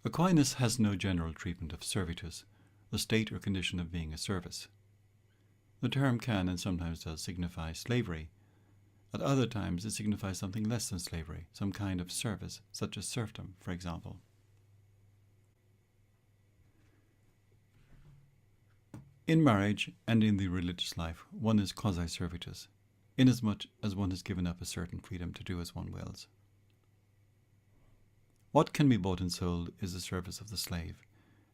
Aquinas has no general treatment of servitus, the state or condition of being a service. The term can and sometimes does signify slavery. At other times it signifies something less than slavery, some kind of service, such as serfdom, for example. In marriage and in the religious life, one is quasi-servitus, inasmuch as one has given up a certain freedom to do as one wills. What can be bought and sold is the service of the slave,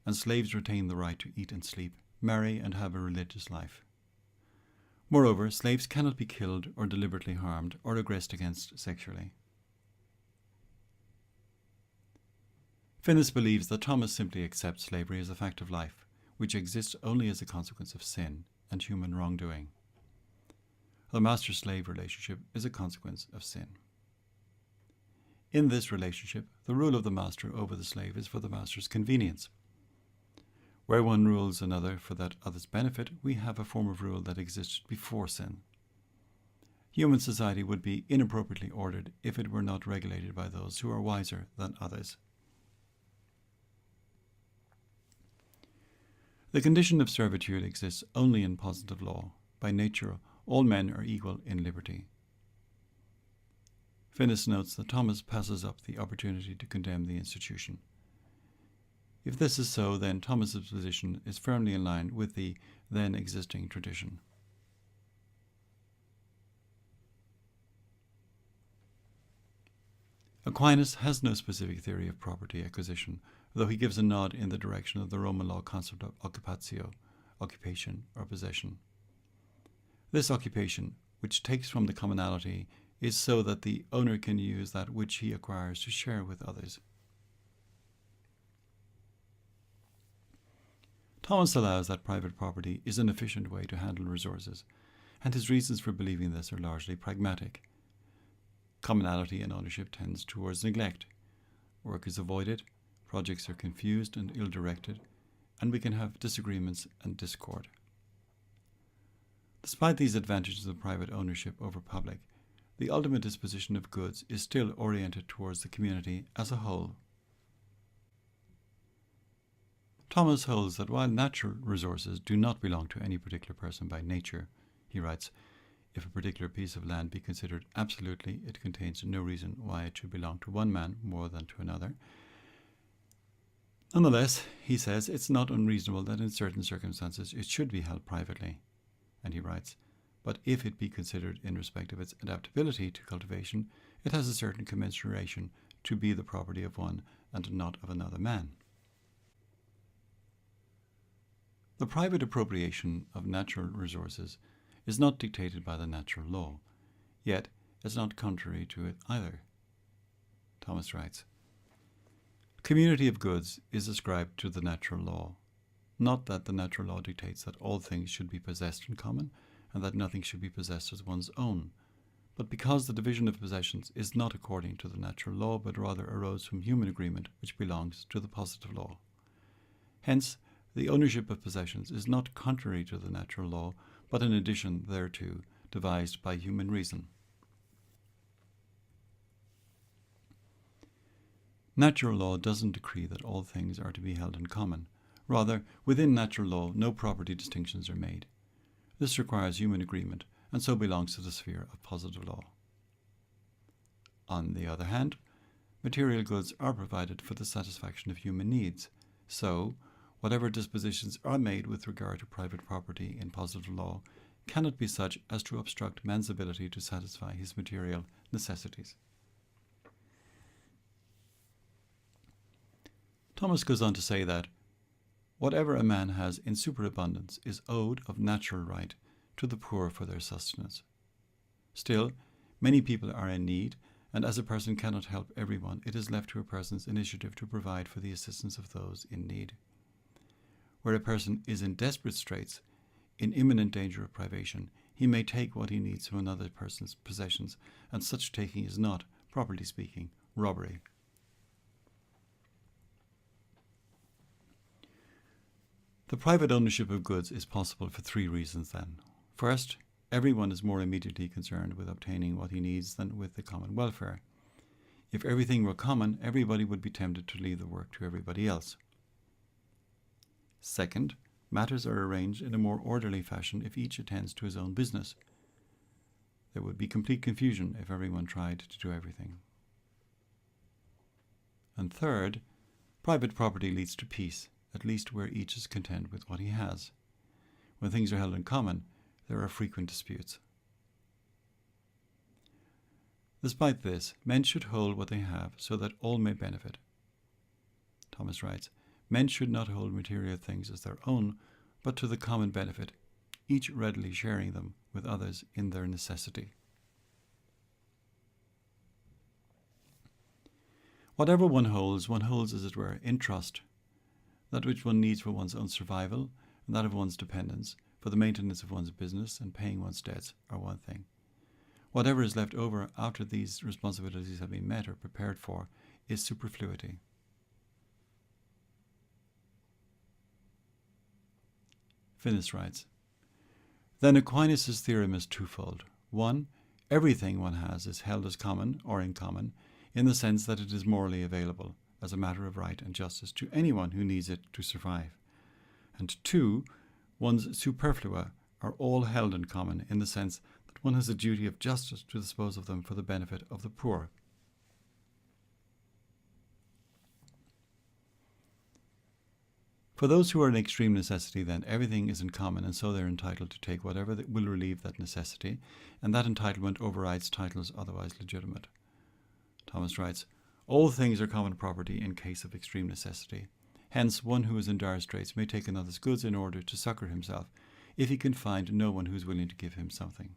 and slaves retain the right to eat and sleep, marry and have a religious life. Moreover, slaves cannot be killed or deliberately harmed or aggressed against sexually. Finis believes that Thomas simply accepts slavery as a fact of life, which exists only as a consequence of sin and human wrongdoing. The master-slave relationship is a consequence of sin. In this relationship, the rule of the master over the slave is for the master's convenience. Where one rules another for that other's benefit, we have a form of rule that existed before sin. Human society would be inappropriately ordered if it were not regulated by those who are wiser than others. The condition of servitude exists only in positive law. By nature, all men are equal in liberty. Finis notes that Thomas passes up the opportunity to condemn the institution. If this is so, then Thomas's position is firmly in line with the then existing tradition. Aquinas has no specific theory of property acquisition, though he gives a nod in the direction of the Roman law concept of occupatio, occupation or possession. This occupation, which takes from the commonality, is so that the owner can use that which he acquires to share with others. Thomas allows that private property is an efficient way to handle resources, and his reasons for believing this are largely pragmatic. Commonality in ownership tends towards neglect. Work is avoided, projects are confused and ill-directed, and we can have disagreements and discord. Despite these advantages of private ownership over public, the ultimate disposition of goods is still oriented towards the community as a whole. Thomas holds that while natural resources do not belong to any particular person by nature, he writes, if a particular piece of land be considered absolutely, it contains no reason why it should belong to one man more than to another. Nonetheless, he says, it's not unreasonable that in certain circumstances it should be held privately. And he writes, but if it be considered in respect of its adaptability to cultivation, it has a certain commensuration to be the property of one and not of another man. The private appropriation of natural resources is not dictated by the natural law, yet is not contrary to it either. Thomas writes, community of goods is ascribed to the natural law, not that the natural law dictates that all things should be possessed in common, and that nothing should be possessed as one's own, but because the division of possessions is not according to the natural law, but rather arose from human agreement which belongs to the positive law. Hence, the ownership of possessions is not contrary to the natural law, but an addition thereto, devised by human reason. Natural law doesn't decree that all things are to be held in common. Rather, within natural law, no property distinctions are made. This requires human agreement, and so belongs to the sphere of positive law. On the other hand, material goods are provided for the satisfaction of human needs, so whatever dispositions are made with regard to private property in positive law cannot be such as to obstruct man's ability to satisfy his material necessities. Thomas goes on to say that whatever a man has in superabundance is owed of natural right to the poor for their sustenance. Still, many people are in need, and as a person cannot help everyone, it is left to a person's initiative to provide for the assistance of those in need. Where a person is in desperate straits, in imminent danger of privation, he may take what he needs from another person's possessions, and such taking is not, properly speaking, robbery. The private ownership of goods is possible for three reasons then. First, everyone is more immediately concerned with obtaining what he needs than with the common welfare. If everything were common, everybody would be tempted to leave the work to everybody else. Second, matters are arranged in a more orderly fashion if each attends to his own business. There would be complete confusion if everyone tried to do everything. And third, private property leads to peace, at least where each is content with what he has. When things are held in common, there are frequent disputes. Despite this, men should hold what they have so that all may benefit. Thomas writes, men should not hold material things as their own, but to the common benefit, each readily sharing them with others in their necessity. Whatever one holds as it were, in trust. That which one needs for one's own survival and that of one's dependents, for the maintenance of one's business and paying one's debts, are one thing. Whatever is left over after these responsibilities have been met or prepared for is superfluity. Finis writes, then Aquinas' theorem is twofold. 1. Everything one has is held as common or in common, in the sense that it is morally available, as a matter of right and justice, to anyone who needs it to survive. And 2. One's superflua are all held in common, in the sense that one has a duty of justice to dispose of them for the benefit of the poor. For those who are in extreme necessity, then, everything is in common, and so they are entitled to take whatever will relieve that necessity, and that entitlement overrides titles otherwise legitimate. Thomas writes, all things are common property in case of extreme necessity. Hence, one who is in dire straits may take another's goods in order to succour himself, if he can find no one who is willing to give him something.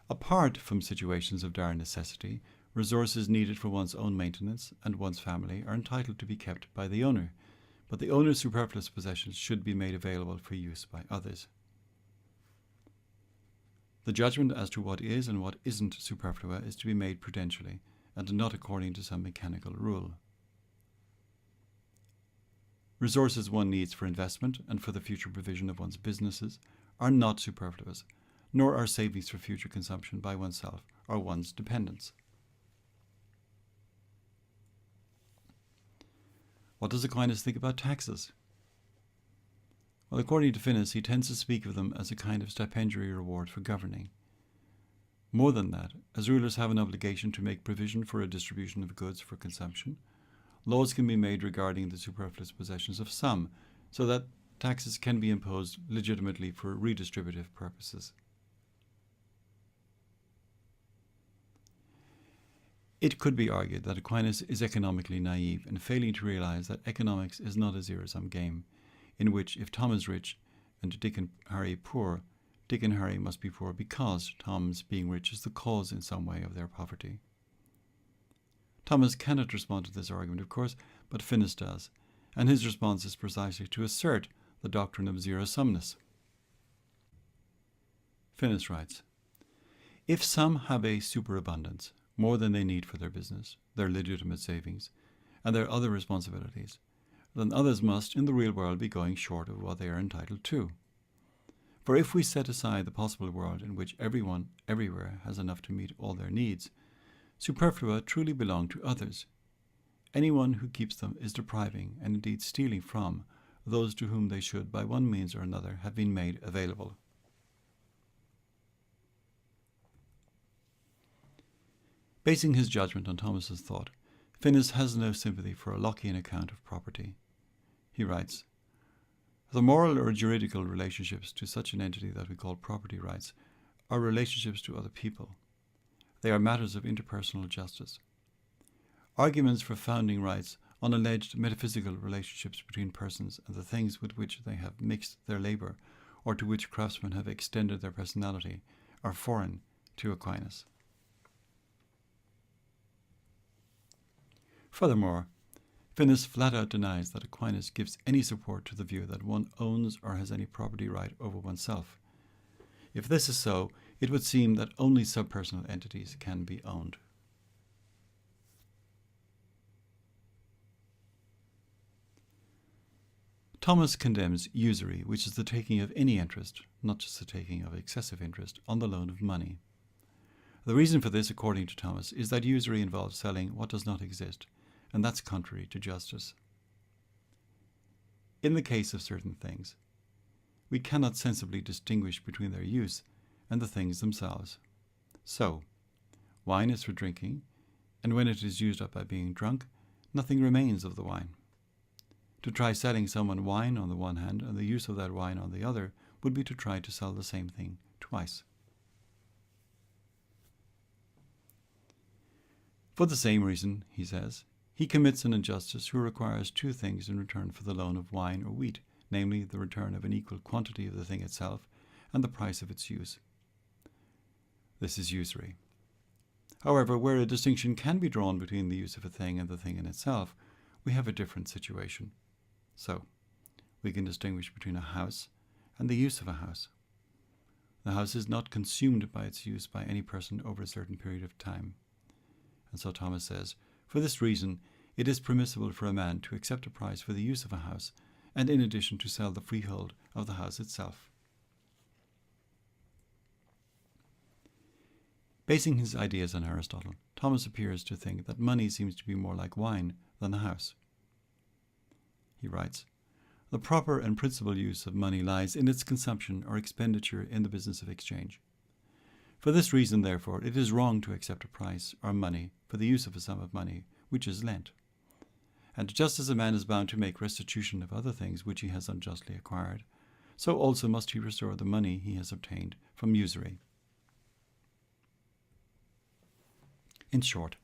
Apart from situations of dire necessity, resources needed for one's own maintenance and one's family are entitled to be kept by the owner, but the owner's superfluous possessions should be made available for use by others. The judgment as to what is and what isn't superflua is to be made prudentially, and not according to some mechanical rule. Resources one needs for investment and for the future provision of one's businesses are not superfluous, nor are savings for future consumption by oneself or one's dependents. What does Aquinas think about taxes? Well, according to Finis, he tends to speak of them as a kind of stipendiary reward for governing. More than that, as rulers have an obligation to make provision for a distribution of goods for consumption, laws can be made regarding the superfluous possessions of some, so that taxes can be imposed legitimately for redistributive purposes. It could be argued that Aquinas is economically naive in failing to realize that economics is not a zero-sum game, in which if Tom is rich and Dick and Harry poor, Dick and Harry must be poor because Tom's being rich is the cause in some way of their poverty. Thomas cannot respond to this argument, of course, but Finis does, and his response is precisely to assert the doctrine of zero-sumness. Finis writes, if some have a superabundance, more than they need for their business, their legitimate savings, and their other responsibilities, then others must, in the real world, be going short of what they are entitled to. For if we set aside the possible world in which everyone, everywhere, has enough to meet all their needs, superflua truly belong to others. Anyone who keeps them is depriving, and indeed stealing from, those to whom they should, by one means or another, have been made available. Basing his judgment on Thomas's thought, Finis has no sympathy for a Lockean account of property. He writes, the moral or juridical relationships to such an entity that we call property rights are relationships to other people. They are matters of interpersonal justice. Arguments for founding rights on alleged metaphysical relationships between persons and the things with which they have mixed their labour, or to which craftsmen have extended their personality, are foreign to Aquinas. Furthermore, Finis flat out denies that Aquinas gives any support to the view that one owns or has any property right over oneself. If this is so, it would seem that only subpersonal entities can be owned. Thomas condemns usury, which is the taking of any interest, not just the taking of excessive interest, on the loan of money. The reason for this, according to Thomas, is that usury involves selling what does not exist, and that's contrary to justice. In the case of certain things, we cannot sensibly distinguish between their use and the things themselves. So, wine is for drinking, and when it is used up by being drunk, nothing remains of the wine. To try selling someone wine on the one hand and the use of that wine on the other would be to try to sell the same thing twice. For the same reason, he says, he commits an injustice who requires two things in return for the loan of wine or wheat, namely the return of an equal quantity of the thing itself and the price of its use. This is usury. However, where a distinction can be drawn between the use of a thing and the thing in itself, we have a different situation. So, we can distinguish between a house and the use of a house. The house is not consumed by its use by any person over a certain period of time. And so Thomas says, for this reason, it is permissible for a man to accept a price for the use of a house, and in addition to sell the freehold of the house itself. Basing his ideas on Aristotle, Thomas appears to think that money seems to be more like wine than the house. He writes, the proper and principal use of money lies in its consumption or expenditure in the business of exchange. For this reason, therefore, it is wrong to accept a price or money for the use of a sum of money which is lent. And just as a man is bound to make restitution of other things which he has unjustly acquired, so also must he restore the money he has obtained from usury. In short,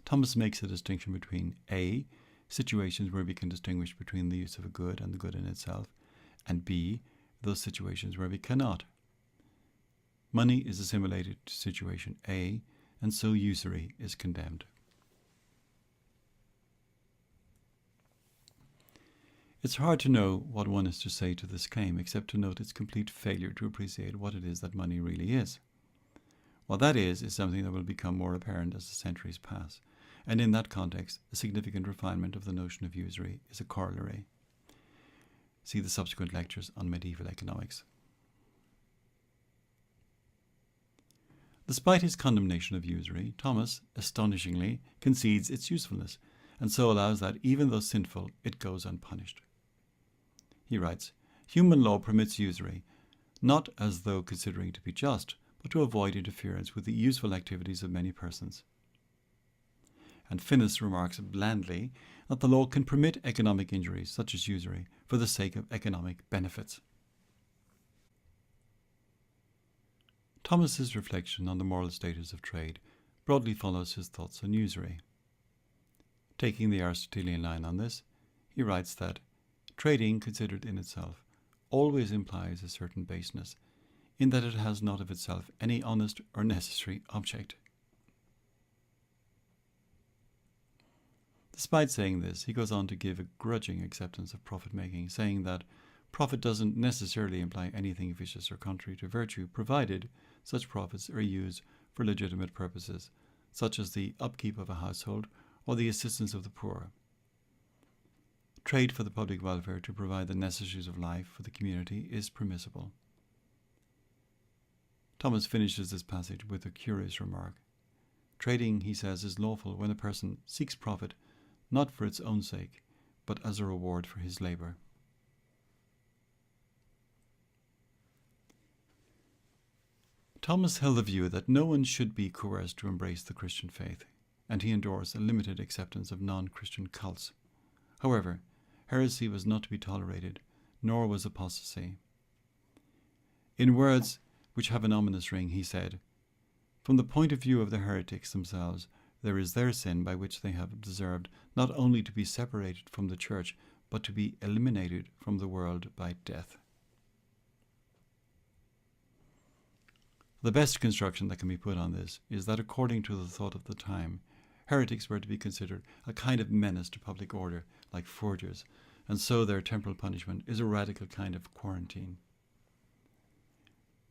Thomas makes a distinction between A, situations where we can distinguish between the use of a good and the good in itself, and B, those situations where we cannot. Money is assimilated to situation A, and so usury is condemned. It's hard to know what one is to say to this claim except to note its complete failure to appreciate what it is that money really is. What that is something that will become more apparent as the centuries pass, and in that context, a significant refinement of the notion of usury is a corollary. See the subsequent lectures on medieval economics. Despite his condemnation of usury, Thomas, astonishingly, concedes its usefulness, and so allows that, even though sinful, it goes unpunished. He writes, human law permits usury, not as though considering to be just, but to avoid interference with the useful activities of many persons. And Finis remarks blandly that the law can permit economic injuries, such as usury, for the sake of economic benefits. Thomas's reflection on the moral status of trade broadly follows his thoughts on usury. Taking the Aristotelian line on this, he writes that trading, considered in itself, always implies a certain baseness, in that it has not of itself any honest or necessary object. Despite saying this, he goes on to give a grudging acceptance of profit-making, saying that profit doesn't necessarily imply anything vicious or contrary to virtue, provided such profits are used for legitimate purposes, such as the upkeep of a household or the assistance of the poor. Trade for the public welfare to provide the necessities of life for the community is permissible. Thomas finishes this passage with a curious remark. Trading, he says, is lawful when a person seeks profit not for its own sake, but as a reward for his labour. Thomas held the view that no one should be coerced to embrace the Christian faith, and he endorsed a limited acceptance of non-Christian cults. However, heresy was not to be tolerated, nor was apostasy. In words which have an ominous ring, he said, from the point of view of the heretics themselves, there is their sin by which they have deserved not only to be separated from the Church, but to be eliminated from the world by death. The best construction that can be put on this is that according to the thought of the time, heretics were to be considered a kind of menace to public order, like forgers, and so their temporal punishment is a radical kind of quarantine.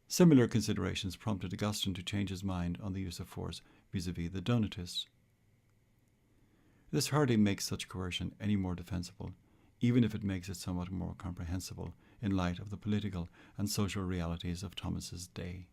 Similar considerations prompted Augustine to change his mind on the use of force vis-à-vis the Donatists. This hardly makes such coercion any more defensible, even if it makes it somewhat more comprehensible in light of the political and social realities of Thomas's day.